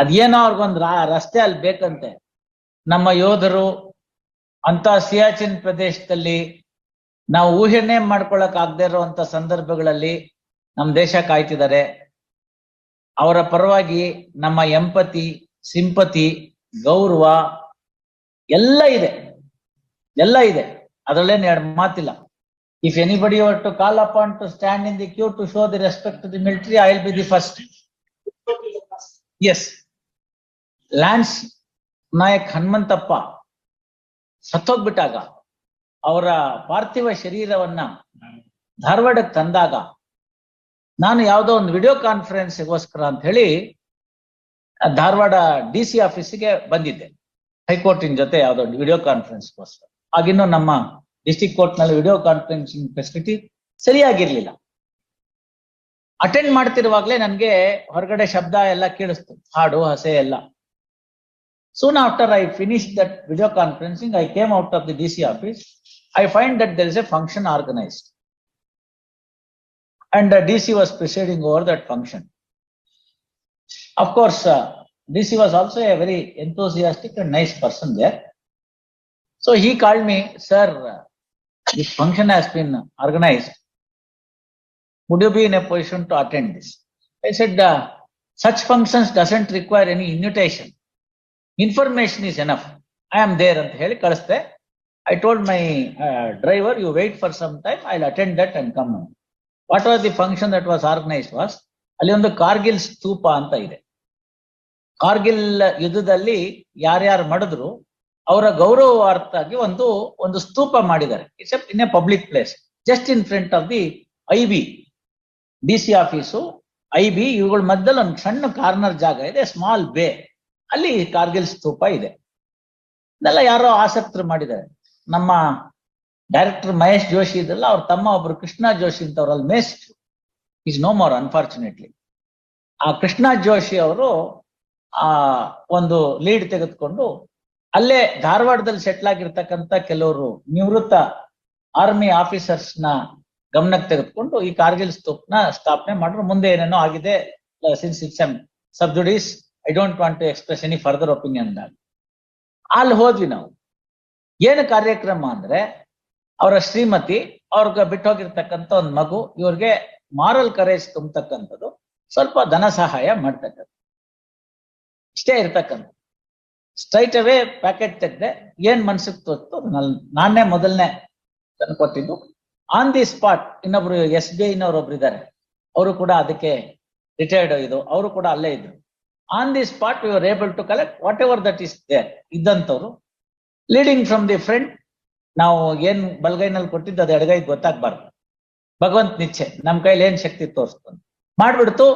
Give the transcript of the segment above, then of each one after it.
ಅದೇನೋ ಅವ್ರಿಗೊಂದು ರಸ್ತೆ ಅಲ್ಲಿ ಬೇಕಂತೆ. ನಮ್ಮ ಯೋಧರು ಅಂತ ಸಿಯಾಚಿನ್ ಪ್ರದೇಶದಲ್ಲಿ ನಾವು ಊಹೆನೇ ಮಾಡ್ಕೊಳಕ್ ಆಗದೆ ಇರುವಂತ ಸಂದರ್ಭಗಳಲ್ಲಿ ನಮ್ಮ ದೇಶ ಕಾಯ್ತಿದ್ದಾರೆ. ಅವರ ಪರವಾಗಿ ನಮ್ಮ ಎಂಪತಿ, ಸಿಂಪತಿ, ಗೌರವ ಎಲ್ಲ ಇದೆ, ಎಲ್ಲ ಇದೆ. ಅದರಲ್ಲೇನು ಎರಡು ಮಾತಿಲ್ಲ. If anybody were to call upon to stand in the queue to show the respect to the military, I will be the first. Yes. Lance Nayak Hanumanthappa ಸತ್ತೋಗ್ಬಿಟ್ಟಾಗ ಅವರ ಪಾರ್ಥಿವ ಶರೀರವನ್ನ ಧಾರವಾಡಕ್ಕೆ ತಂದಾಗ ನಾನು ಯಾವುದೋ ಒಂದು ವಿಡಿಯೋ ಕಾನ್ಫರೆನ್ಸ್ಗೋಸ್ಕರ ಅಂತ ಹೇಳಿ ಧಾರವಾಡ DC ಆಫೀಸಿಗೆ ಬಂದಿದ್ದೆ. ಹೈಕೋರ್ಟಿನ ಜೊತೆ ಯಾವುದೋ ವಿಡಿಯೋ ಕಾನ್ಫರೆನ್ಸ್ಗೋಸ್ಕರ. ಆಗಿನ್ನೂ ನಮ್ಮ ಡಿಸ್ಟ್ರಿಕ್ಟ್ ಕೋರ್ಟ್ ನಲ್ಲಿ ವಿಡಿಯೋ ಕಾನ್ಫರೆನ್ಸಿಂಗ್ ಫೆಸಿಲಿಟಿ ಸರಿಯಾಗಿರ್ಲಿಲ್ಲ. ಅಟೆಂಡ್ ಮಾಡ್ತಿರುವಾಗ್ಲೇ ನನ್ಗೆ ಹೊರಗಡೆ ಶಬ್ದ ಎಲ್ಲ ಕೇಳಿಸ್ತು, ಹಾಡು ಹಸೆ ಎಲ್ಲ. Soon after I finished that video conferencing, I came out of the DC office. I find that there is a function organized. And DC was presiding over that function. Of course, DC was also a very enthusiastic and nice person there. So he called me, sir, this function has been organized. Would you be in a position to attend this? I said, such functions doesn't require any invitation. Information is enough. I am there ಅಂತ ಹೇಳಿ ಕಳಿಸ್ದೆ. I told my driver, you wait for some time, I'll attend that and come on. What was the function that was organized was, ಅಲ್ಲಿ ಒಂದು ಕಾರ್ಗಿಲ್ ಸ್ತೂಪ ಅಂತ ಇದೆ. ಕಾರ್ಗಿಲ್ ಯುದ್ಧದಲ್ಲಿ ಯಾರ್ಯಾರು ಮಾಡಿದ್ರು ಅವರ ಗೌರವಾರ್ಥವಾಗಿ ಒಂದು ಸ್ತೂಪ ಮಾಡಿದ್ದಾರೆ. It's in a public place, just in front of the IB. DC office, IB ಇವುಗಳ ಮಧ್ಯದಲ್ಲಿ ಒಂದು ಸಣ್ಣ ಕಾರ್ನರ್ ಜಾಗ ಇದೆ, ಸ್ಮಾಲ್ ಬೇ. ಅಲ್ಲಿ ಕಾರ್ಗಿಲ್ ಸ್ತೂಪ ಇದೆ. ಇದೆಲ್ಲ ಯಾರೋ ಆಸಕ್ತರು ಮಾಡಿದ್ದಾರೆ. ನಮ್ಮ ಡೈರೆಕ್ಟರ್ ಮಹೇಶ್ ಜೋಶಿ ಇದೆಲ್ಲ ಅವ್ರ ತಮ್ಮ ಒಬ್ರು ಕೃಷ್ಣ ಜೋಶಿ ಅಂತ ಅವ್ರಲ್ಲಿ ಮೇಸ್ಟ್ ಈಸ್ ನೋ ಮೋರ್ ಅನ್ಫಾರ್ಚುನೇಟ್ಲಿ. ಆ ಕೃಷ್ಣ ಜೋಶಿ ಅವರು ಒಂದು ಲೀಡ್ ತೆಗೆದುಕೊಂಡು ಅಲ್ಲೇ ಧಾರವಾಡದಲ್ಲಿ ಸೆಟ್ಲ್ ಆಗಿರ್ತಕ್ಕಂಥ ಕೆಲವರು ನಿವೃತ್ತ ಆರ್ಮಿ ಆಫೀಸರ್ಸ್ ನ ಗಮನಕ್ಕೆ ತೆಗೆದುಕೊಂಡು ಈ ಕಾರ್ಗಿಲ್ ಸ್ತೂಪ್ನ ಸ್ಥಾಪನೆ ಮಾಡಿದ್ರು. ಮುಂದೆ ಏನೇನೋ ಆಗಿದೆ, since it's sub judice, I don't want to express any further opinion. ಅಲ್ಲಿ ಹೋದ್ವಿ ನಾವು. ಏನು ಕಾರ್ಯಕ್ರಮ ಅಂದ್ರೆ, ಅವರ ಶ್ರೀಮತಿ, ಅವ್ರಿಗೆ ಬಿಟ್ಟು ಹೋಗಿರ್ತಕ್ಕಂಥ ಒಂದು ಮಗು, ಇವ್ರಿಗೆ ಮಾರಲ್ ಕರೇಜ್ ತುಂಬತಕ್ಕಂಥದ್ದು, ಸ್ವಲ್ಪ ಧನ ಸಹಾಯ ಮಾಡ್ತಕ್ಕಂಥ, ಇಷ್ಟೇ ಇರ್ತಕ್ಕಂಥ. ಸ್ಟ್ರೈಟ್ ಅವೇ ಪ್ಯಾಕೆಟ್ ತೆಗ್ದೆ, ಏನ್ ಮನ್ಸಿಗೆ ತೋರಿಸ್ತು ನಾನೇ ಮೊದಲನೇ ತಂದ್ಕೊಟ್ಟಿದ್ದು. ಆನ್ ದಿ ಸ್ಪಾಟ್ ಇನ್ನೊಬ್ರು SBI ಒಬ್ರು ಇದ್ದಾರೆ, ಅವರು ಕೂಡ ಅದಕ್ಕೆ ರಿಟೈರ್ಡ್ ಇದು, ಅವರು ಕೂಡ ಅಲ್ಲೇ ಇದ್ರು. On the spot we are able to collect whatever that is there ಇದ್ದಂಥವ್ರು. ಲೀಡಿಂಗ್ ಫ್ರಮ್ ದಿ ಫ್ರಂಟ್, ನಾವು ಏನ್ ಬಲಗೈನಲ್ಲಿ ಕೊಟ್ಟಿದ್ದು ಅದು ಎಡಗೈ ಗೊತ್ತಾಗ್ಬಾರ್ದು, ಭಗವಂತ ನಿಚ್ಚೆ, ನಮ್ ಕೈಲಿ ಏನ್ ಶಕ್ತಿ ತೋರಿಸ್ತಾನೆ ಮಾಡ್ಬಿಡ್ತು.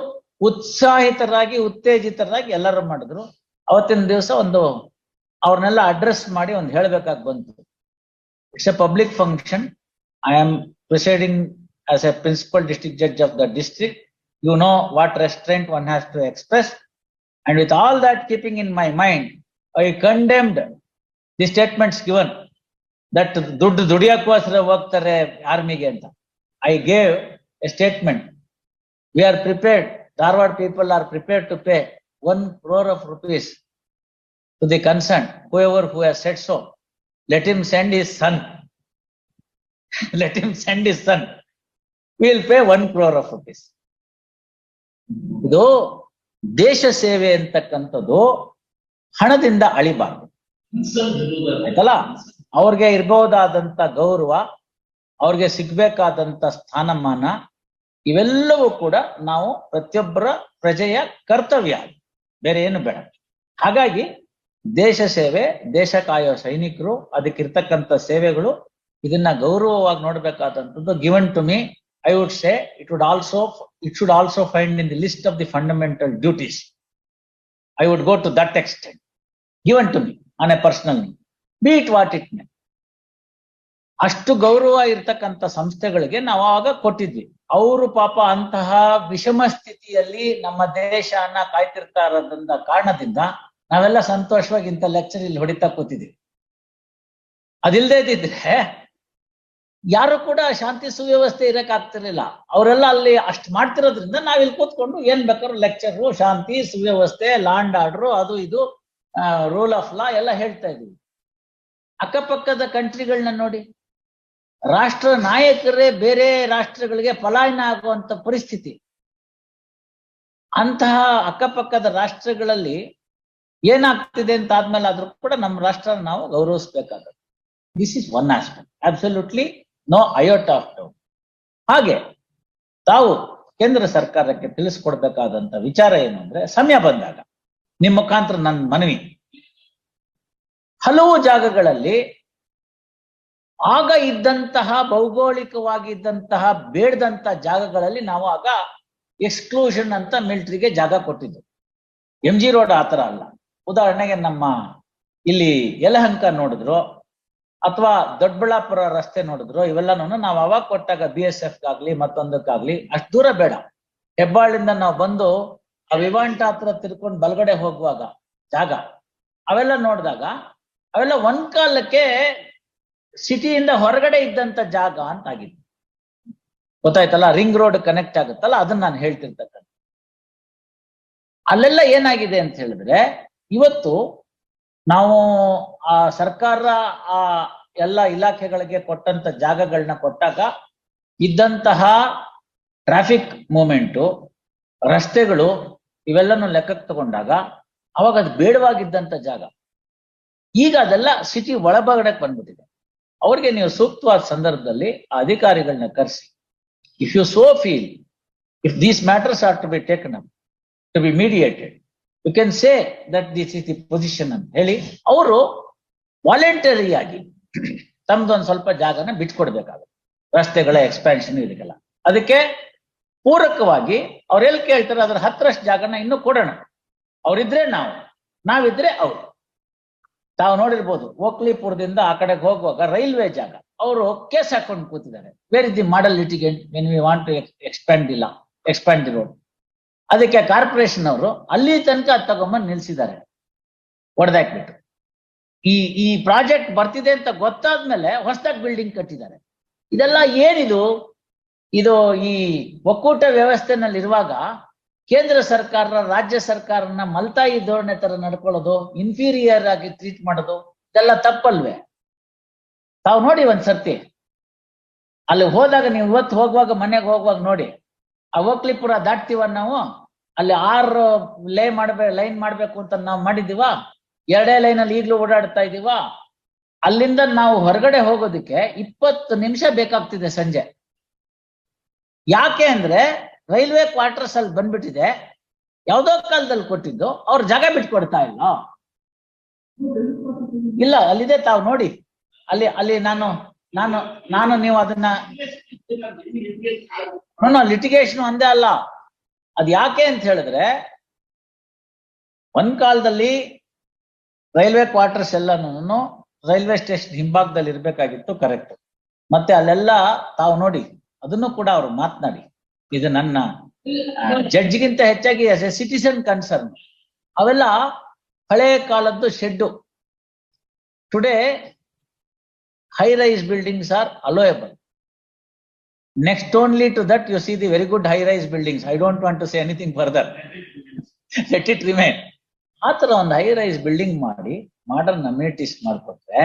ಉತ್ಸಾಹಿತರಾಗಿ ಉತ್ತೇಜಿತರಾಗಿ ಎಲ್ಲರೂ ಮಾಡಿದ್ರು. ಅವತ್ತಿನ ದಿವಸ ಅವ್ರನ್ನೆಲ್ಲ ಅಡ್ರೆಸ್ ಮಾಡಿ ಹೇಳ್ಬೇಕಾಗಿ ಬಂತು. It's a public function. I am presiding as a principal district judge of the district. You know what restraint one has to express. And with all that keeping in my mind, I condemned the statements given that ದುಡ್ಡು ದುಡಿಯಕ್ಕೋಸ್ಕರ ಹೋಗ್ತಾರೆ ಆರ್ಮಿಗೆ ಅಂತ. I gave a statement. We are prepared, Dharwad people are prepared to pay 1 crore of rupees to the concerned, who has said so. Let him send his son. Let him send his son. We will pay 1 crore of rupees. ಇದು ದೇಶ ಸೇವೆ ಅಂತಕ್ಕಂಥದ್ದು ಹಣದಿಂದ ಅಳಿಬಾರ್ದು, ಆಯ್ತಲ್ಲ. ಅವ್ರಿಗೆ ಇರ್ಬಹುದಾದಂತ ಗೌರವ, ಅವ್ರಿಗೆ ಸಿಗ್ಬೇಕಾದಂತ ಸ್ಥಾನಮಾನ, ಇವೆಲ್ಲವೂ ಕೂಡ ನಾವು ಪ್ರತಿಯೊಬ್ಬರ ಪ್ರಜೆಯ ಕರ್ತವ್ಯ, ಬೇರೆ ಏನು ಬೇಡ. ಹಾಗಾಗಿ ದೇಶ ಸೇವೆ, ದೇಶ ಕಾಯೋ ಸೈನಿಕರು, ಅದಕ್ಕಿರ್ತಕ್ಕಂಥ ಸೇವೆಗಳು, ಇದನ್ನ ಗೌರವವಾಗಿ ನೋಡ್ಬೇಕಾದಂಥದ್ದು given to me. I would say it should also find in the list of the fundamental duties. I would go to that extent, given to me on a personal need, be it what it may. ಅಷ್ಟು ಗೌರವ ಇರ್ತಕ್ಕಂಥ ಸಂಸ್ಥೆಗಳಿಗೆ ನಾವು ಆವಾಗ ಕೊಟ್ಟಿದ್ವಿ. ಅವರು ಪಾಪ ಅಂತಹ ವಿಷಮ ಸ್ಥಿತಿಯಲ್ಲಿ ನಮ್ಮ ದೇಶನ ಕಾಯ್ತಿರ್ತಾ ಇರೋದ್ರಿಂದ ಕಾರಣದಿಂದ ನಾವೆಲ್ಲ ಸಂತೋಷವಾಗಿ ಇಂಥ ಲೆಕ್ಚರ್ ಇಲ್ಲಿ ಹೊಡಿತಾ ಕೂತಿದ್ವಿ. ಅದಿಲ್ಲದೆ ಇದ್ದಿದ್ರೆ ಯಾರು ಕೂಡ ಶಾಂತಿ ಸುವ್ಯವಸ್ಥೆ ಇರಕ್ ಆಗ್ತಿರ್ಲಿಲ್ಲ. ಅವರೆಲ್ಲ ಅಲ್ಲಿ ಅಷ್ಟು ಮಾಡ್ತಿರೋದ್ರಿಂದ ನಾವಿಲ್ಲಿ ಕೂತ್ಕೊಂಡು ಏನ್ ಬೇಕಾದ್ರೂ ಲೆಕ್ಚರು, ಶಾಂತಿ ಸುವ್ಯವಸ್ಥೆ, ಲಾಂಡ್ ಆರ್ಡರ್, ಅದು ಇದು, ರೂಲ್ ಆಫ್ ಲಾ ಎಲ್ಲ ಹೇಳ್ತಾ ಇದೀವಿ. ಅಕ್ಕಪಕ್ಕದ ಕಂಟ್ರಿಗಳನ್ನ ನೋಡಿ, ರಾಷ್ಟ್ರ ನಾಯಕರೇ ಬೇರೆ ರಾಷ್ಟ್ರಗಳಿಗೆ ಪಲಾಯನ ಆಗುವಂತ ಪರಿಸ್ಥಿತಿ. ಅಂತಹ ಅಕ್ಕಪಕ್ಕದ ರಾಷ್ಟ್ರಗಳಲ್ಲಿ ಏನಾಗ್ತಿದೆ ಅಂತ ಆದ್ಮೇಲೆ ಆದ್ರೂ ಕೂಡ ನಮ್ಮ ರಾಷ್ಟ್ರ ನಾವು ಗೌರವಿಸಬೇಕಾಗುತ್ತೆ. This is one aspect, absolutely no iota of doubt. ಹಾಗೆ ತಾವು ಕೇಂದ್ರ ಸರ್ಕಾರಕ್ಕೆ ತಿಳಿಸ್ಕೊಡ್ಬೇಕಾದಂತ ವಿಚಾರ ಏನು ಅಂದ್ರೆ, ಸಮಯ ಬಂದಾಗ ನಿಮ್ಮ ಮುಖಾಂತರ ನನ್ನ ಮನವಿ, ಹಲವು ಜಾಗಗಳಲ್ಲಿ ಆಗ ಇದ್ದಂತಹ ಭೌಗೋಳಿಕವಾಗಿದ್ದಂತಹ ಬೇಡದಂತ ಜಾಗಗಳಲ್ಲಿ ನಾವು ಆಗ ಎಕ್ಸ್ಕ್ಲೂಷನ್ ಅಂತ ಮಿಲಿಟರಿಗೆ ಜಾಗ ಕೊಟ್ಟಿದ್ದು. MG ರೋಡ್ ಆತರ ಅಲ್ಲ. ಉದಾಹರಣೆಗೆ ನಮ್ಮ ಇಲ್ಲಿ ಯಲಹಂಕ ನೋಡಿದ್ರು ಅಥವಾ ದೊಡ್ಡಬಳ್ಳಾಪುರ ರಸ್ತೆ ನೋಡಿದ್ರು, ಇವೆಲ್ಲನೂ ನಾವು ಅವಾಗ ಕೊಟ್ಟಾಗ BSF ಗಾಗ್ಲಿ ಮತ್ತೊಂದಕ್ಕಾಗ್ಲಿ ಅಷ್ಟು ದೂರ ಬೇಡ. ಹೆಬ್ಬಾಳಿಂದ ನಾವು ಬಂದು ಆ ವಿವಾಂಟ ಹತ್ರ ತಿರ್ಕೊಂಡು ಬಲಗಡೆ ಹೋಗುವಾಗ ಜಾಗ ಅವೆಲ್ಲ ನೋಡಿದಾಗ ಅವೆಲ್ಲ ಒಂದ್ ಕಾಲಕ್ಕೆ ಸಿಟಿಯಿಂದ ಹೊರಗಡೆ ಇದ್ದಂತ ಜಾಗ ಅಂತ ಆಗಿತ್ತು. ಗೊತ್ತಾಯ್ತಲ್ಲ, ರಿಂಗ್ ರೋಡ್ ಕನೆಕ್ಟ್ ಆಗುತ್ತಲ್ಲ, ಅದನ್ನ ನಾನು ಹೇಳ್ತಿರ್ತಕ್ಕಂಥ. ಅಲ್ಲೆಲ್ಲ ಏನಾಗಿದೆ ಅಂತ ಹೇಳಿದ್ರೆ, ಇವತ್ತು ನಾವು ಆ ಸರ್ಕಾರ ಆ ಎಲ್ಲ ಇಲಾಖೆಗಳಿಗೆ ಕೊಟ್ಟಂತ ಜಾಗಗಳನ್ನ ಕೊಟ್ಟಾಗ ಇದ್ದಂತಹ ಟ್ರಾಫಿಕ್ ಮೂವ್ಮೆಂಟು, ರಸ್ತೆಗಳು ಇವೆಲ್ಲನೂ ಲೆಕ್ಕಕ್ಕೆ ತಗೊಂಡಾಗ ಅವಾಗ ಅದು ಬೇಡವಾಗಿದ್ದಂತ ಜಾಗ. ಈಗ ಅದೆಲ್ಲ ಸಿಟಿ ಒಳಭಾಗಕ್ಕೆ ಬಂದ್ಬಿಟ್ಟಿದೆ. ಅವ್ರಿಗೆ ನೀವು ಸೂಕ್ತವಾದ ಸಂದರ್ಭದಲ್ಲಿ ಆ ಅಧಿಕಾರಿಗಳನ್ನ ಕರೆಸಿ, if you so feel, if these matters are to be taken up, to be mediated, you can say that this is the position ಅಂತ ಹೇಳಿ ಅವರು ವಾಲಂಟರಿಯಾಗಿ ತಮ್ದೊಂದು ಸ್ವಲ್ಪ ಜಾಗನ ಬಿಟ್ಕೊಡ್ಬೇಕಾಗುತ್ತೆ. ರಸ್ತೆಗಳ ಎಕ್ಸ್ಪ್ಯಾನ್ಷನ್ ಇದಕ್ಕೆಲ್ಲ ಅದಕ್ಕೆ ಪೂರಕವಾಗಿ ಅವ್ರೆಲ್ಲಿ ಕೇಳ್ತಾರೆ ಅದ್ರ 10ರಷ್ಟು ಜಾಗನ ಇನ್ನೂ ಕೊಡೋಣ. ಅವ್ರಿದ್ರೆ ನಾವಿದ್ರೆ ಅವ್ರು. ತಾವು ನೋಡಿರ್ಬೋದು, ಓಕ್ಲಿಪುರದಿಂದ ಆ ಕಡೆಗೆ ಹೋಗುವಾಗ ರೈಲ್ವೆ ಜಾಗ ಅವರು ಕೇಸ್ ಹಾಕೊಂಡು ಕೂತಿದ್ದಾರೆ. Where is the model litigant when we want to expand the road. ಅದಕ್ಕೆ ಕಾರ್ಪೊರೇಷನ್ ಅವರು ಅಲ್ಲಿ ತನಕ ಅದು ತಗೊಂಬಂದು ನಿಲ್ಸಿದ್ದಾರೆ, ಹೊಡೆದಾಕ್ಬಿಟ್ಟು. ಈ ಪ್ರಾಜೆಕ್ಟ್ ಬರ್ತಿದೆ ಅಂತ ಗೊತ್ತಾದ್ಮೇಲೆ ಹೊಸದಾಗಿ ಬಿಲ್ಡಿಂಗ್ ಕಟ್ಟಿದ್ದಾರೆ. ಇದೆಲ್ಲ ಏನಿದು? ಇದು ಈ ಒಕ್ಕೂಟ ವ್ಯವಸ್ಥೆನಲ್ಲಿರುವಾಗ ಕೇಂದ್ರ ಸರ್ಕಾರ ರಾಜ್ಯ ಸರ್ಕಾರನ ಮಲ್ತಾಯಿ ಧೋರಣೆ ತರ ನಡ್ಕೊಳ್ಳೋದು, ಇನ್ಫೀರಿಯರ್ ಆಗಿ ಟ್ರೀಟ್ ಮಾಡೋದು, ಇದೆಲ್ಲ ತಪ್ಪಲ್ವೇ? ತಾವು ನೋಡಿ ಒಂದ್ಸರ್ತಿ ಅಲ್ಲಿ ಹೋದಾಗ, ನೀವು ಇವತ್ತು ಹೋಗುವಾಗ ಮನೆಗೆ ಹೋಗುವಾಗ ನೋಡಿ, ಆ ಓಕ್ಲಿಪುರ ದಾಟ್ತೀವ ನಾವು, ಅಲ್ಲಿ 6 ಲೈನ್ ಮಾಡ್ಬೇಕು ಅಂತ ನಾವು ಮಾಡಿದೀವ, 2 ಲೈನಲ್ಲಿ ಈಗ್ಲೂ ಓಡಾಡ್ತಾ ಇದೀವ. ಅಲ್ಲಿಂದ ನಾವು ಹೊರಗಡೆ ಹೋಗೋದಕ್ಕೆ 20 ನಿಮಿಷ ಬೇಕಾಗ್ತಿದೆ ಸಂಜೆ. ಯಾಕೆ ಅಂದ್ರೆ ರೈಲ್ವೆ ಕ್ವಾರ್ಟರ್ಸ್ ಅಲ್ಲಿ ಬಂದ್ಬಿಟ್ಟಿದೆ. ಯಾವ್ದೋ ಕಾಲದಲ್ಲಿ ಕೊಟ್ಟಿದ್ದು, ಅವ್ರ ಜಾಗ ಬಿಟ್ಕೊಡ್ತಾ ಇಲ್ಲ ಅಲ್ಲಿದೆ. ತಾವು ನೋಡಿ ಅಲ್ಲಿ ನಾನು ನೀವು ಅದನ್ನ ಲಿಟಿಗೇಷನ್ ಒಂದೇ ಅಲ್ಲ. ಅದ್ ಯಾಕೆ ಅಂತ ಹೇಳಿದ್ರೆ, ಒಂದ್ ಕಾಲದಲ್ಲಿ ರೈಲ್ವೆ ಕ್ವಾರ್ಟರ್ಸ್ ಎಲ್ಲಾನು ರೈಲ್ವೆ ಸ್ಟೇಷನ್ ಹಿಂಭಾಗದಲ್ಲಿ ಇರ್ಬೇಕಾಗಿತ್ತು, ಕರೆಕ್ಟ್. ಮತ್ತೆ ಅಲ್ಲೆಲ್ಲ ತಾವು ನೋಡಿ, ಅದನ್ನು ಕೂಡ ಅವ್ರು ಮಾತನಾಡಿ, ಇದು ನನ್ನ ಜಡ್ಜ್ಗಿಂತ ಹೆಚ್ಚಾಗಿ ಆಸ್ ಎ ಸಿಟಿಸನ್ ಕನ್ಸರ್ನ್. ಅವೆಲ್ಲ ಹಳೆ ಕಾಲದ್ದು shed. Today high rise buildings are allowable. Next only to that, you see the very good high rise buildings. I don't want to say anything further. Let it remain. ಆ ತರ ಒಂದು high rise building ಮಾಡಿ modern amenities ಮಾಡ್ಕೊಟ್ರೆ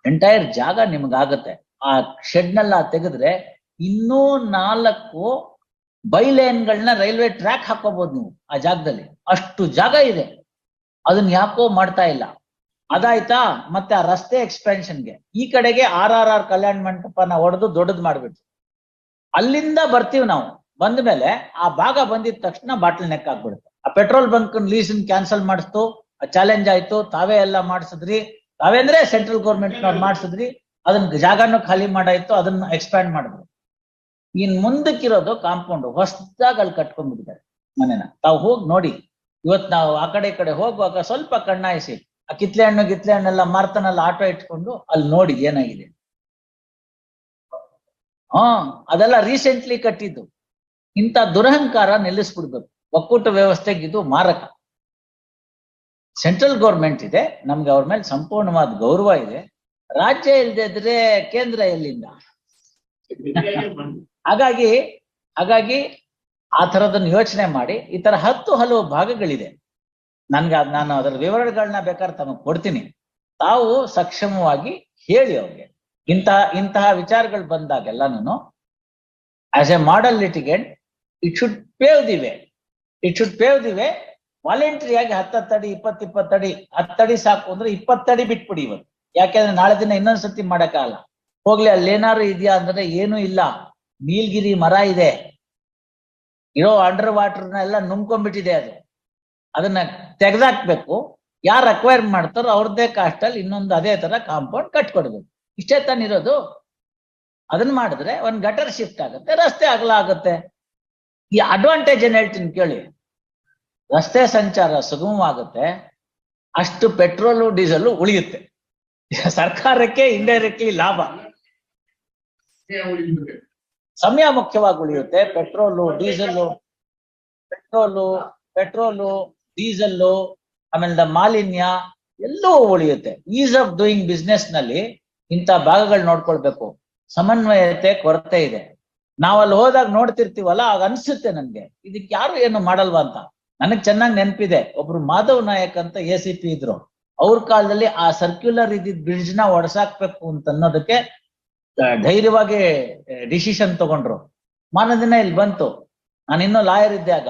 entire ಜಾಗ ನಿಮ್ಗಾಗತ್ತೆ. ಆ ಶೆಡ್ನೆಲ್ಲ ತೆಗೆದ್ರೆ ಇನ್ನೂ 4 ಬೈಲೇನ್ಗಳನ್ನ railway track ಹಾಕೋಬಹುದು ನೀವು ಆ ಜಾಗದಲ್ಲಿ. ಅಷ್ಟು ಜಾಗ ಇದೆ. ಅದನ್ನ ಯಾಕೋ ಮಾಡ್ತಾ ಇಲ್ಲ. ಅದಾಯ್ತಾ? ಮತ್ತೆ ಆ ರಸ್ತೆ ಎಕ್ಸ್ಪೆನ್ಷನ್ಗೆ ಈ ಕಡೆಗೆ RRR ಕಲ್ಯಾಣ ಮಂಟಪನ ಹೊಡೆದು ದೊಡ್ಡದು ಮಾಡ್ಬಿಟ್ಟು ಅಲ್ಲಿಂದ ಬರ್ತೀವಿ ನಾವು. ಬಂದ ಮೇಲೆ ಆ ಭಾಗ ಬಂದಿದ ತಕ್ಷಣ ಬಾಟಲ್ ನೆಕ್ ಆಗ್ಬಿಡುತ್ತೆ. ಆ ಪೆಟ್ರೋಲ್ ಬಂಕ್ ಲೀಸನ್ ಕ್ಯಾನ್ಸಲ್ ಮಾಡಿಸ್ತು, ಚಾಲೆಂಜ್ ಆಯ್ತು, ತಾವೇ ಎಲ್ಲ ಮಾಡಿಸಿದ್ರಿ. ತಾವೇ ಅಂದ್ರೆ ಸೆಂಟ್ರಲ್ ಗೌರ್ಮೆಂಟ್ ನವ್ರು ಮಾಡಿಸಿದ್ರಿ. ಅದನ್ನ ಜಾಗನೂ ಖಾಲಿ ಮಾಡಾಯ್ತು, ಅದನ್ನ ಎಕ್ಸ್ಪ್ಯಾಂಡ್ ಮಾಡಿದ್ರು. ಇನ್ ಮುಂದಕ್ಕಿರೋದು ಕಾಂಪೌಂಡ್ ಹೊಸದಾಗಿ ಅಲ್ಲಿ ಕಟ್ಕೊಂಡ್ಬಿಟ್ಟಿದ್ದಾರೆ ಮನೆನ. ತಾವು ಹೋಗಿ ನೋಡಿ. ಇವತ್ತು ನಾವು ಆ ಕಡೆ ಹೋಗುವಾಗ ಸ್ವಲ್ಪ ಕಣ್ಣಾಯಿಸಿ, ಆ ಕಿತ್ಲೆ ಹಣ್ಣೆಲ್ಲ ಮಾರ್ತಾನಲ್ಲ ಆಟೋ ಇಟ್ಕೊಂಡು ಅಲ್ಲಿ ನೋಡಿ ಏನಾಗಿದೆ. ಅದೆಲ್ಲ ರೀಸೆಂಟ್ಲಿ ಕಟ್ಟಿದ್ದು. ಇಂಥ ದುರಹಂಕಾರ ನಿಲ್ಲಿಸ್ಬಿಡ್ಬೇಕು. ಒಕ್ಕೂಟ ವ್ಯವಸ್ಥೆಗೆ ಇದು ಮಾರಕ. ಸೆಂಟ್ರಲ್ ಗೌರ್ಮೆಂಟ್ ಇದೆ, ನಮ್ಗೆ ಅವ್ರ ಮೇಲೆ ಸಂಪೂರ್ಣವಾದ ಗೌರವ ಇದೆ. ರಾಜ್ಯ ಇಲ್ಲದೆ ಇದ್ರೆ ಕೇಂದ್ರ ಎಲ್ಲಿಂದ? ಹಾಗಾಗಿ ಹಾಗಾಗಿ ಆ ತರದನ್ನ ಯೋಚನೆ ಮಾಡಿ ಈ ತರ ಹಲವು ಭಾಗಗಳಿದೆ. ನಾನು ಅದರ ವಿವರಗಳನ್ನ ಬೇಕಾದ್ರೆ ತಮಗೆ ಕೊಡ್ತೀನಿ. ತಾವು ಸಕ್ಷಮವಾಗಿ ಹೇಳಿ ಅವ್ರಿಗೆ ಇಂತಹ ವಿಚಾರಗಳು ಬಂದಾಗೆಲ್ಲಾನು as a model litigant it should pave the way. It should pave the way. Voluntary ಆಗಿ 10 ಅಡಿ 20 ಅಡಿ 10 ಅಡಿ ಸಾಕು ಅಂದ್ರೆ 20 ಅಡಿ ಬಿಟ್ಬಿಡಿ ಇವತ್ತು. ಯಾಕೆಂದ್ರೆ ನಾಳೆ ದಿನ ಇನ್ನೊಂದ್ಸತಿ ಮಾಡಕ್ಕಾಗಲ್ಲ. ಹೋಗ್ಲಿ ಅಲ್ಲೇನಾರು ಇದೆಯಾ ಅಂದ್ರೆ ಏನೂ ಇಲ್ಲ. ನೀಲ್ಗಿರಿ ಮರ ಇದೆ, ಇರೋ ಅಂಡರ್ ವಾಟರ್ನ ಎಲ್ಲ ನುಂಗ್ಕೊಂಡ್ಬಿಟ್ಟಿದೆ. ಅದನ್ನ ತೆಗೆದಾಕ್ಬೇಕು. ಯಾರು ಅಕ್ವೈರ್ ಮಾಡ್ತಾರೋ ಅವ್ರದ್ದೇ ಕಾಸ್ಟ್ ಅಲ್ಲಿ ಇನ್ನೊಂದು ಅದೇ ತರ ಕಾಂಪೌಂಡ್ ಕಟ್ಕೊಡ್ಬೇಕು. ಇಷ್ಟೇ ತಾನಿರೋದು. ಅದನ್ನ ಮಾಡಿದ್ರೆ ಒಂದ್ ಗಟರ್ ಶಿಫ್ಟ್ ಆಗುತ್ತೆ, ರಸ್ತೆ ಅಗಲ ಆಗುತ್ತೆ. ಈ ಅಡ್ವಾಂಟೇಜ್ ಏನ್ ಹೇಳ್ತೀನಿ ಕೇಳಿ. ರಸ್ತೆ ಸಂಚಾರ ಸುಗಮವಾಗುತ್ತೆ, ಅಷ್ಟು ಪೆಟ್ರೋಲು ಡೀಸೆಲ್ ಉಳಿಯುತ್ತೆ. ಸರ್ಕಾರಕ್ಕೆ ಇಂಡೈರೆಕ್ಟ್ಲಿ ಲಾಭ. ಸಮಯ ಮುಖ್ಯವಾಗಿ ಉಳಿಯುತ್ತೆ. ಪೆಟ್ರೋಲು ಡೀಸೆಲ್ಲು ಆಮೇಲೆ ಮಾಲಿನ್ಯ ಎಲ್ಲವೂ ಉಳಿಯುತ್ತೆ. ಈಸ್ ಆಫ್ ಡೂಯಿಂಗ್ ಬಿಸ್ನೆಸ್ ನಲ್ಲಿ ಇಂಥ ಭಾಗಗಳು ನೋಡ್ಕೊಳ್ಬೇಕು. ಸಮನ್ವಯತೆ ಕೊರತೆ ಇದೆ. ನಾವಲ್ಲಿ ಹೋದಾಗ ನೋಡ್ತಿರ್ತೀವಲ್ಲ, ಆಗ ಅನ್ಸುತ್ತೆ ನನ್ಗೆ ಇದಕ್ಕೆ ಯಾರು ಏನು ಮಾಡಲ್ವಾ ಅಂತ. ನನಗ್ ಚೆನ್ನಾಗಿ ನೆನಪಿದೆ, ಒಬ್ರು ಮಾಧವ್ ನಾಯಕ್ ಅಂತ ACP ಇದ್ರು. ಅವ್ರ ಕಾಲದಲ್ಲಿ ಆ ಸರ್ಕ್ಯುಲರ್ ಇದ್ದಿದ್ ಬ್ರಿಡ್ಜ್ ನ ಒಡಸಾಕ್ಬೇಕು ಅಂತ ಅನ್ನೋದಕ್ಕೆ ಧೈರ್ಯವಾಗಿ ಡಿಸಿಷನ್ ತಗೊಂಡ್ರು. ಮಾನ ದಿನ ಇಲ್ಲಿ ಬಂತು, ನಾನು ಇನ್ನೂ ಲಾಯರ್ ಇದ್ದೆ ಆಗ.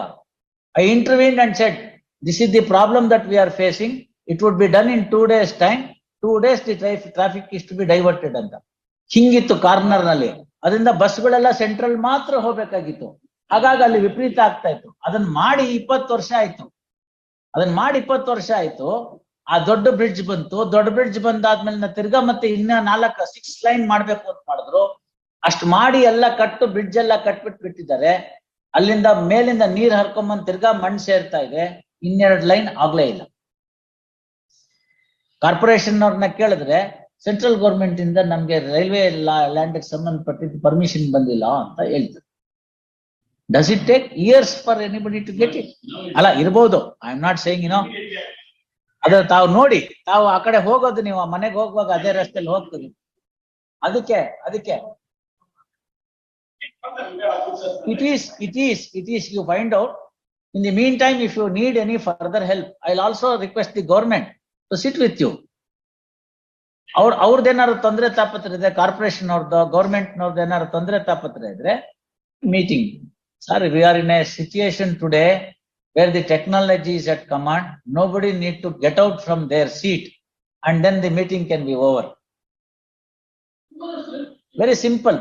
I intervene and said this is the problem that we are facing. It would be done in 2 days time. 2 days the traffic is to be diverted ಅಂತ. ಹಿಂಗಿತ್ತು ಕಾರ್ನರ್ ನಲ್ಲಿ. ಅದರಿಂದ ಬಸ್ಗಳೆಲ್ಲ ಸೆಂಟ್ರಲ್ ಮಾತ್ರ ಹೋಗ್ಬೇಕಾಗಿತ್ತು. ಹಾಗಾಗಿ ಅಲ್ಲಿ ವಿಪರೀತ ಆಗ್ತಾ ಇತ್ತು. ಅದನ್ನ ಮಾಡಿ 20 ವರ್ಷ ಆಯ್ತು. ಆ ದೊಡ್ಡ ಬ್ರಿಡ್ಜ್ ಬಂತು. ದೊಡ್ಡ ಬ್ರಿಡ್ಜ್ ಬಂದಾದ್ಮೇಲೆ ತಿರ್ಗಾ ಮತ್ತೆ ಇನ್ನ 6 ಲೈನ್ ಮಾಡ್ಬೇಕು ಅಂತ ಮಾಡಿದ್ರು. ಅಷ್ಟು ಮಾಡಿ ಎಲ್ಲ ಬ್ರಿಡ್ಜ್ ಎಲ್ಲ ಬಿಟ್ಟಿದ್ದಾರೆ. ಅಲ್ಲಿಂದ ಮೇಲಿಂದ ನೀರ್ ಹರ್ಕೊಂಬಂದ್ ತಿರ್ಗಾ ಮಣ್ಣು ಸೇರ್ತಾ ಇದೆ. 2 ಲೈನ್ ಆಗ್ಲೇ ಇಲ್ಲ. ಕಾರ್ಪೊರೇಷನ್ ಅವ್ರನ್ನ ಕೇಳಿದ್ರೆ ಸೆಂಟ್ರಲ್ ಗೌರ್ಮೆಂಟ್ ಇಂದ ನಮ್ಗೆ ರೈಲ್ವೆ ಲ್ಯಾಂಡ್ ಸಂಬಂಧಪಟ್ಟಿದ್ದು ಪರ್ಮಿಷನ್ ಬಂದಿಲ್ಲ ಅಂತ ಹೇಳ್ತಾರೆ. Does it take years for anybody to get it? ಅಲ್ಲ, ಇರ್ಬೋದು. ಐ ಆಮ್ ನಾಟ್ ಸೇಯಿಂಗ್ ಅದ ತಾವು ನೋಡಿ, ತಾವು ಆ ಕಡೆ ಹೋಗೋದು, ನೀವು ಮನೆಗೆ ಹೋಗುವಾಗ ಅದೇ ರಸ್ತೆಯಲ್ಲಿ ಹೋಗ್ತೀರಿ. ಅದಕ್ಕೆ it is you find out. In the meantime, if you need any further help, I'll also request the government to sit with you. ಅವ್ರದ್ದೇನಾದ್ರು ತೊಂದರೆ ತಾಪತ್ರ ಇದೆ, ಕಾರ್ಪೊರೇಷನ್ ಅವ್ರದ್ದು ಗೌರ್ಮೆಂಟ್ ನವ್ರದ್ದು ಏನಾದ್ರು ತೊಂದರೆ ತಾಪತ್ರ ಇದ್ರೆ meeting. Sir, we are in a situation today where the technology is at command. Nobody need to get out from their seat and then the meeting can be over. Very simple.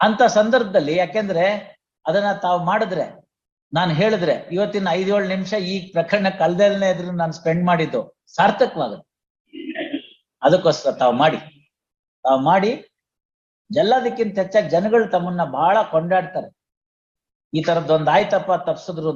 ಅಂತ ಸಂದರ್ಭದಲ್ಲಿ ಯಾಕೆಂದ್ರೆ ಅದನ್ನ ತಾವು ಮಾಡಿದ್ರೆ, ನಾನು ಹೇಳಿದ್ರೆ ಇವತ್ತಿನ 5-7 ನಿಮಿಷ ಈ ಪ್ರಕರಣ ಕಲ್ದಲ್ನೇ ಇದ್ರು ನಾನು ಸ್ಪೆಂಡ್ ಮಾಡಿದ್ದು ಸಾರ್ಥಕವಾಗುತ್ತೆ. ಅದಕ್ಕೋಸ್ಕರ ತಾವು ಮಾಡಿ ಎಲ್ಲದಕ್ಕಿಂತ ಹೆಚ್ಚಾಗಿ ಜನಗಳು ತಮ್ಮನ್ನ ಬಹಳ ಕೊಂಡಾಡ್ತಾರೆ. ಈ ತರದ್ದೊಂದು ಆಯ್ತಪ್ಪ ತಪ್ಸಿದ್ರು